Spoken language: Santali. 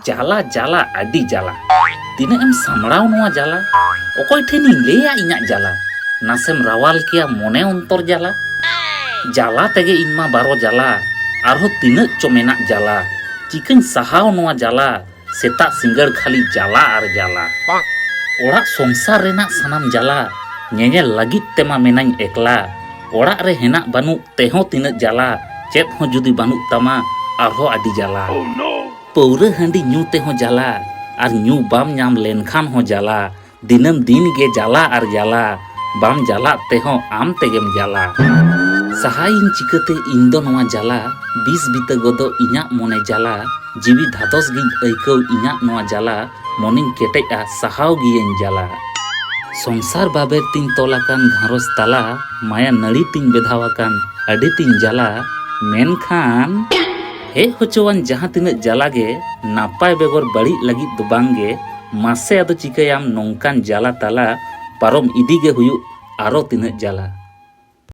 ᱡᱟᱞᱟ ᱡᱟᱞᱟ ᱟᱹᱰᱤ ᱡᱟᱞᱟ ᱛᱤᱱᱟᱹᱜ ᱮᱢ ᱥᱟᱢᱲᱟᱣ ᱱᱚᱣᱟ ᱡᱟᱞᱟ ᱚᱠᱚᱭ ᱴᱷᱮᱱᱤᱧ ᱞᱟᱹᱭᱟ ᱤᱧᱟᱹᱜ ᱡᱟᱞᱟ ᱱᱟᱥᱮᱢ ᱨᱟᱣᱟᱞ ᱠᱮᱭᱟ ᱢᱚᱱᱮ ᱚᱱᱛᱚᱨ ᱡᱟᱞᱟ ᱡᱟᱞᱟ ᱛᱮᱜᱮ ᱤᱧ ᱢᱟ ᱵᱟᱨᱚ ᱡᱟᱞᱟ ᱟᱨᱦᱚᱸ ᱛᱤᱱᱟᱹᱜ ᱪᱚ ᱢᱮᱱᱟᱜ ᱡᱟᱞᱟ ᱪᱤᱠᱟᱹᱧ ᱥᱟᱦᱟᱣ ᱱᱚᱣᱟ ᱡᱟᱞᱟ ᱥᱮᱛᱟᱜ ᱥᱤᱸᱜᱟᱹᱲ ᱠᱷᱟᱹᱞᱤ ᱡᱟᱞᱟ ᱟᱨ ᱡᱟᱞᱟ ᱚᱲᱟᱜ ᱥᱚᱝᱥᱟর ᱨᱮᱱᱟᱜ ᱥᱟᱱᱟᱢ ᱡᱟᱞᱟ ᱧᱮᱧᱮᱞ ᱞᱟᱹᱜᱤᱫ ᱛᱮᱢᱟ ᱢᱮᱱᱟᱧ ᱮᱠᱞᱟ ᱚᱲᱟᱜ ᱨᱮ ᱦᱮᱱᱟᱜ ᱵᱟᱹᱱᱩᱜ ᱛᱮᱦᱚᱸ ᱛᱤᱱᱟᱹᱜ ᱡᱟᱞᱟ ᱪᱮᱫ ᱦᱚᱸ ᱡᱩᱫᱤ ᱵᱟᱹᱱᱩᱜ ᱛᱟᱢᱟ ᱟᱨᱦᱚᱸ ᱟᱹᱰᱤ ᱡᱟᱞᱟ ᱯᱟᱹᱣᱨᱟᱹ ᱦᱟᱺᱰᱤ ᱧᱩ ᱛᱮᱦᱚᱸ ᱡᱟᱞᱟ ᱟᱨ ᱧᱩ ᱵᱟᱢ ᱧᱟᱢ ᱞᱮᱱᱠᱷᱟᱱ ᱦᱚᱸ ᱡᱟᱞᱟ ᱫᱤᱱᱟᱹᱢ ᱫᱤᱱ ᱜᱮ ᱡᱟᱞᱟ ᱟᱨ ᱡᱟᱞᱟ ᱵᱟᱢ ᱡᱟᱞᱟᱜ ᱛᱮᱦᱚᱸ ᱟᱢ ᱛᱮᱜᱮᱢ ᱡᱟᱞᱟ ᱥᱟᱦᱟᱭᱤᱧ ᱪᱤᱠᱟᱹᱛᱮ ᱤᱧ ᱫᱚ ᱱᱚᱣᱟ ᱡᱟᱞᱟ ᱵᱤᱥ ᱵᱤᱛᱟᱹ ᱜᱚᱫᱚᱜ ᱤᱧᱟᱹᱜ ᱢᱚᱱᱮ ᱡᱟᱞᱟ ᱡᱤᱣᱤ ᱫᱷᱟᱫᱚᱥ ᱜᱤᱧ ᱟᱹᱭᱠᱟᱹᱣ ᱤᱧᱟᱹᱜ ᱱᱚᱣᱟ ᱡᱟᱞᱟ ᱢᱚᱱᱮᱧ ᱠᱮᱴᱮᱡᱼᱟ ᱥᱟᱦᱟᱣ ᱜᱤᱭᱟᱹᱧ ᱡᱟᱞᱟ সংসার বাবের তিন তলাকান ঘারস তালা মায়া নাড়ি তিন বেধাওয়াকান আডি তিন জ্বালা মেনখান ᱦᱮᱡ ᱦᱚᱪᱚᱣᱟᱱ ᱡᱟᱦᱟᱸ ᱛᱤᱱᱟᱹᱜ ᱡᱟᱞᱟ ᱜᱮ ᱱᱟᱯᱟᱭ ᱵᱮᱜᱚᱨ ᱵᱟᱹᱲᱤᱡ ᱞᱟᱹᱜᱤᱫ ᱫᱚ ᱵᱟᱝᱜᱮ ᱢᱟᱥᱮ ᱟᱫᱚ ᱪᱤᱠᱟᱹᱭᱟᱢ ᱱᱚᱝᱠᱟᱱ ᱡᱟᱞᱟ ᱛᱟᱞᱟ ᱯᱟᱨᱚᱢ ᱤᱫᱤ ᱜᱮ ᱦᱩᱭᱩᱜ ᱟᱨᱚ ᱛᱤᱱᱟᱹᱜ ᱡᱟᱞᱟ